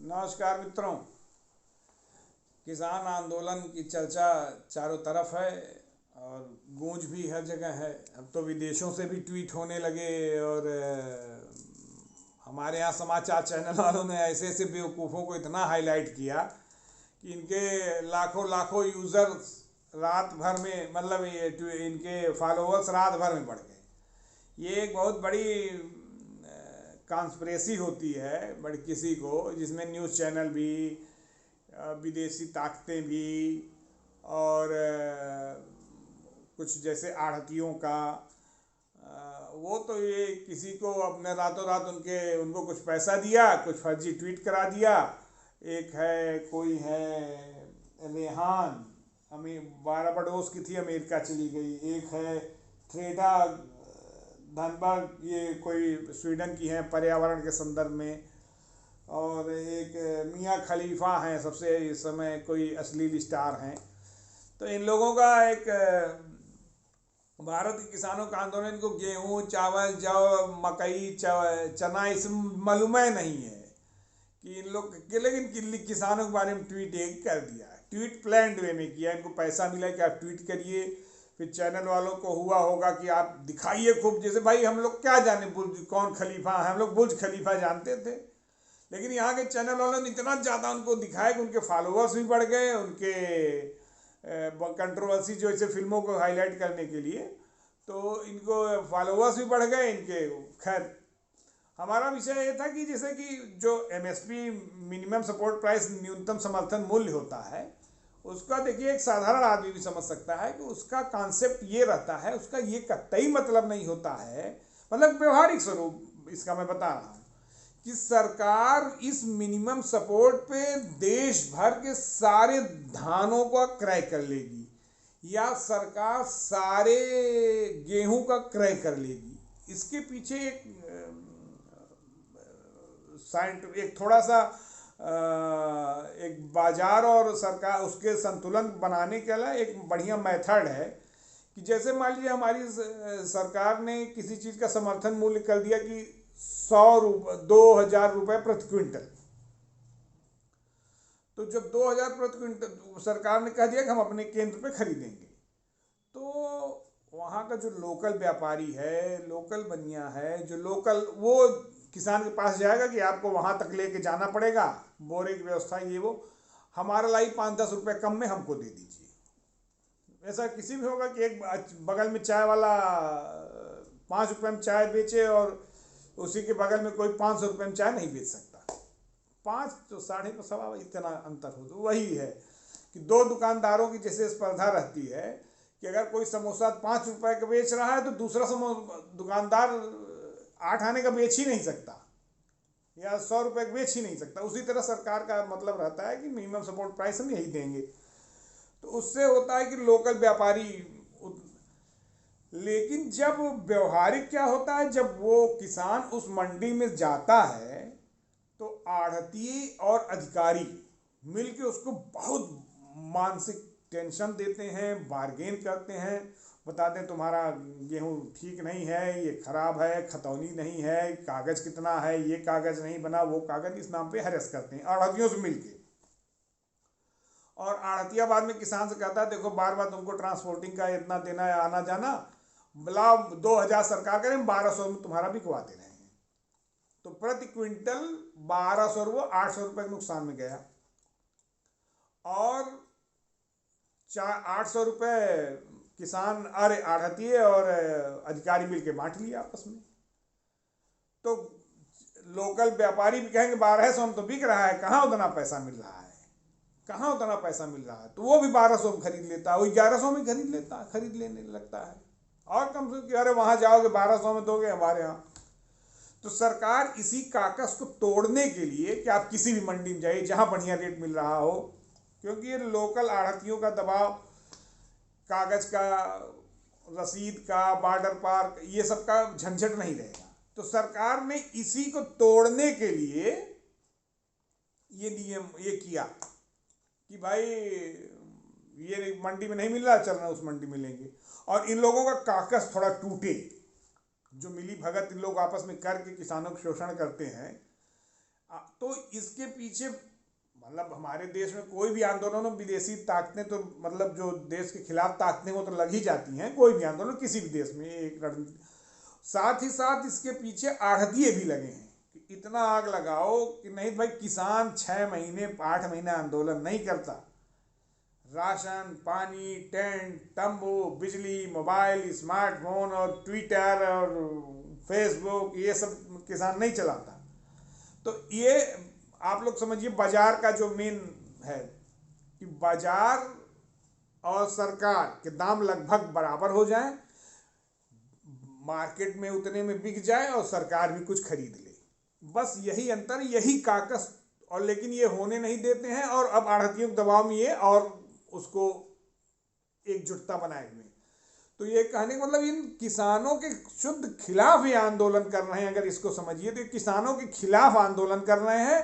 नमस्कार मित्रों। किसान आंदोलन की चर्चा चारों तरफ है और गूंज भी हर जगह है। अब तो विदेशों से भी ट्वीट होने लगे और हमारे यहाँ समाचार चैनल वालों ने ऐसे ऐसे बेवकूफ़ों को इतना हाईलाइट किया कि इनके लाखों लाखों यूज़र्स रात भर में मतलब इनके फॉलोअर्स रात भर में बढ़ गए। ये एक बहुत बड़ी कॉन्स्पिरेसी होती है बड़ी किसी को, जिसमें न्यूज़ चैनल भी, विदेशी ताकतें भी और कुछ जैसे आढ़तियों का, वो तो ये किसी को अपने रातों रात उनको कुछ पैसा दिया, कुछ फर्जी ट्वीट करा दिया। एक है, कोई है रेहान, हमें बारबाडोस की थी, अमेरिका चली गई। एक है थ्रेटा धनबर्ग, ये कोई स्वीडन की हैं पर्यावरण के संदर्भ में। और एक मियाँ खलीफा हैं, सबसे इस समय कोई अश्लील स्टार हैं। तो इन लोगों का एक भारत के किसानों का आंदोलन, इनको गेहूँ चावल जौ मकई चना इसमें मालूम नहीं है कि इन लोग के, लेकिन किसानों के बारे में ट्वीट एक कर दिया। ट्वीट प्लान्ड वे में किया, इनको पैसा मिला कि आप ट्वीट करिए। फिर चैनल वालों को हुआ होगा कि आप दिखाइए खूब, जैसे भाई हम लोग क्या जाने बुर्ज कौन खलीफा है, हम लोग बुर्ज खलीफा जानते थे। लेकिन यहाँ के चैनल वालों ने इतना ज़्यादा उनको दिखाया कि उनके फॉलोअर्स भी बढ़ गए, उनके कंट्रोवर्सी जो ऐसे फिल्मों को हाईलाइट करने के लिए, तो इनको फॉलोअर्स भी बढ़ गए इनके। खैर, हमारा विषय ये था कि जैसे कि जो एमएसपी मिनिमम सपोर्ट प्राइस, न्यूनतम समर्थन मूल्य होता है, उसका देखिए एक साधारण आदमी भी समझ सकता है कि उसका कॉन्सेप्ट ये रहता है, उसका ये कतई मतलब नहीं होता है। मतलब व्यवहारिक स्वरूप इसका मैं बता रहा हूँ कि सरकार इस मिनिमम सपोर्ट पे देश भर के सारे धानों का क्रय कर लेगी, या सरकार सारे गेहूं का क्रय कर लेगी। इसके पीछे एक थोड़ा सा एक बाजार और सरकार उसके संतुलन बनाने के लिए एक बढ़िया मेथड है कि जैसे मान लीजिए हमारी सरकार ने किसी चीज़ का समर्थन मूल्य कर दिया कि 2,000 रुपये प्रति क्विंटल। तो जब 2,000 प्रति क्विंटल सरकार ने कह दिया कि हम अपने केंद्र पे खरीदेंगे, तो वहाँ का जो लोकल व्यापारी है, लोकल बनिया है, जो लोकल, वो किसान के पास जाएगा कि आपको वहाँ तक लेके जाना पड़ेगा, बोरे की व्यवस्था ये वो, हमारा लाई 5-10 रुपये कम में हमको दे दीजिए। ऐसा किसी भी होगा कि एक बगल में चाय वाला 5 रुपये में चाय बेचे और उसी के बगल में कोई 500 रुपये में चाय नहीं बेच सकता। 5 तो 5.5 इतना अंतर हो, तो वही है कि दो दुकानदारों की जैसे स्पर्धा रहती है कि अगर कोई समोसा 5 रुपये का बेच रहा है तो दूसरा दुकानदार 8 आने का बेच ही नहीं सकता, या 100 रुपये का बेच ही नहीं सकता। उसी तरह सरकार का मतलब रहता है कि मिनिमम सपोर्ट प्राइस हम यही देंगे। तो उससे होता है कि लोकल व्यापारी, लेकिन जब व्यवहारिक क्या होता है, जब वो किसान उस मंडी में जाता है तो आढ़ती और अधिकारी मिलके उसको बहुत मानसिक टेंशन देते हैं, बार्गेन करते हैं, बताते हैं तुम्हारा गेहूँ ठीक नहीं है, ये खराब है, खतौनी नहीं है, कागज़ कितना है, ये कागज़ नहीं बना, वो कागज़, इस नाम पे हरेस करते हैं आढ़तियों से मिलके। और आढ़तिया बाद में किसान से कहता है देखो बार बार तुमको ट्रांसपोर्टिंग का इतना देना है, आना जाना, बोला 2,000 सरकार करें, 1,200 में तुम्हारा बिकवाते रहेंगे। तो प्रति क्विंटल 1,200 रुपये, 800 रुपये के नुकसान में गया। और 800 रुपये किसान, अरे आढ़तिये और अधिकारी मिलके बांट लिया आपस में। तो लोकल व्यापारी भी कहेंगे 1,200 में तो बिक रहा है, कहाँ उतना पैसा मिल रहा है, कहाँ उतना पैसा मिल रहा है, तो वो भी 1,200 में खरीद लेता है, वो 1,100 में खरीद लेने लगता है। और कम से कम अरे वहाँ जाओगे 1,200 में दोगे हमारे यहाँ। तो सरकार इसी काकस को तोड़ने के लिए कि आप किसी भी मंडी में जाइए जहाँ बढ़िया रेट मिल रहा हो, क्योंकि ये लोकल आढ़तियों का दबाव, कागज़ का, रसीद का, बॉर्डर पार, ये सब का झंझट नहीं रहेगा। तो सरकार ने इसी को तोड़ने के लिए ये नियम ये किया कि भाई ये मंडी में नहीं मिल रहा, चल रहा उस मंडी में लेंगे। और इन लोगों का काकस थोड़ा टूटे, जो मिली भगत इन लोग आपस में करके किसानों का शोषण करते हैं। तो इसके पीछे मतलब हमारे देश में कोई भी आंदोलन हो, विदेशी ताकतें तो मतलब जो देश के खिलाफ ताकतें वो तो लग ही जाती हैं, कोई भी आंदोलन किसी भी देश में एक रणनीति। साथ ही साथ इसके पीछे आढ़तिये भी लगे हैं कि इतना आग लगाओ कि नहीं भाई, किसान 6 महीने 8 महीने आंदोलन नहीं करता, राशन पानी टेंट तंबू बिजली मोबाइल स्मार्टफोन और ट्विटर और फेसबुक ये सब किसान नहीं चलाता। तो ये आप लोग समझिए बाजार का जो मेन है कि बाजार और सरकार के दाम लगभग बराबर हो जाए, मार्केट में उतने में बिक जाए और सरकार भी कुछ खरीद ले, बस यही अंतर, यही काकस। और लेकिन ये होने नहीं देते हैं और अब आढ़तियों के दबाव में ये और उसको एकजुटता बनाए हुए। तो ये कहने का मतलब इन किसानों के शुद्ध खिलाफ ये आंदोलन कर रहे हैं, अगर इसको समझिए तो किसानों के खिलाफ आंदोलन कर रहे हैं।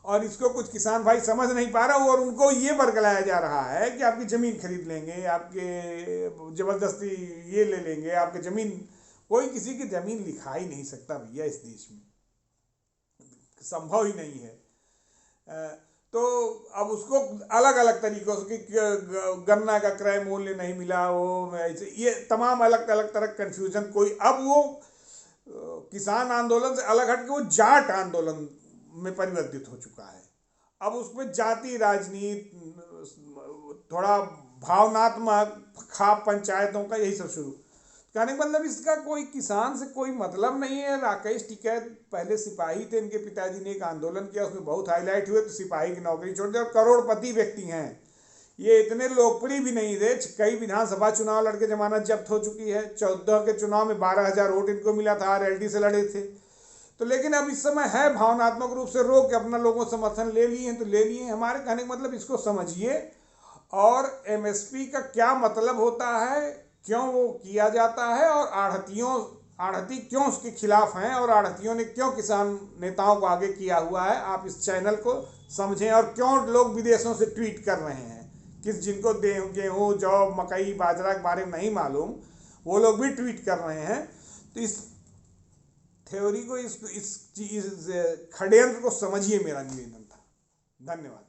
और इसको कुछ किसान भाई समझ नहीं पा रहा और उनको ये बरगलाया जा रहा है कि आपकी ज़मीन खरीद लेंगे, आपके ज़बरदस्ती ये ले लेंगे आपके ज़मीन। कोई किसी की ज़मीन लिखा ही नहीं सकता भैया, इस देश में संभव ही नहीं है। तो अब उसको अलग अलग तरीक़ों से कि गन्ना का क्रय मूल्य नहीं मिला, वो ऐसे ये तमाम अलग अलग तरह कन्फ्यूज़न। कोई अब वो किसान आंदोलन से अलग हट के वो जाट आंदोलन में परिवर्तित हो चुका है। अब उसमें जाति राजनीति, थोड़ा भावनात्मक खाप पंचायतों का यही सब शुरू। कहने का मतलब इसका कोई किसान से कोई मतलब नहीं है। राकेश टिकैत पहले सिपाही थे, इनके पिताजी ने एक आंदोलन किया, उसमें बहुत हाईलाइट हुए, तो सिपाही की नौकरी छोड़ दी और करोड़पति व्यक्ति हैं। ये इतने लोकप्रिय भी नहीं थे, कई विधानसभा चुनाव लड़के जमानत जब्त हो चुकी है। 14 के चुनाव में 12,000 वोट इनको मिला था, RLD से लड़े थे। तो लेकिन अब इस समय है भावनात्मक रूप से रो के अपना लोगों से समर्थन ले लिए हैं तो ले लिए हैं। हमारे कहने का मतलब इसको समझिए। और MSP का क्या मतलब होता है, क्यों वो किया जाता है, और आढ़ती क्यों उसके खिलाफ हैं, और आढ़तियों ने क्यों किसान नेताओं को आगे किया हुआ है, आप इस चैनल को समझें। और क्यों लोग विदेशों से ट्वीट कर रहे हैं, जिनको गेहूँ जौ मकई बाजरा के बारे में नहीं मालूम, वो लोग भी ट्वीट कर रहे हैं। तो इस थ्योरी को, इस षड्यंत्र को समझिए, मेरा निवेदन था। धन्यवाद।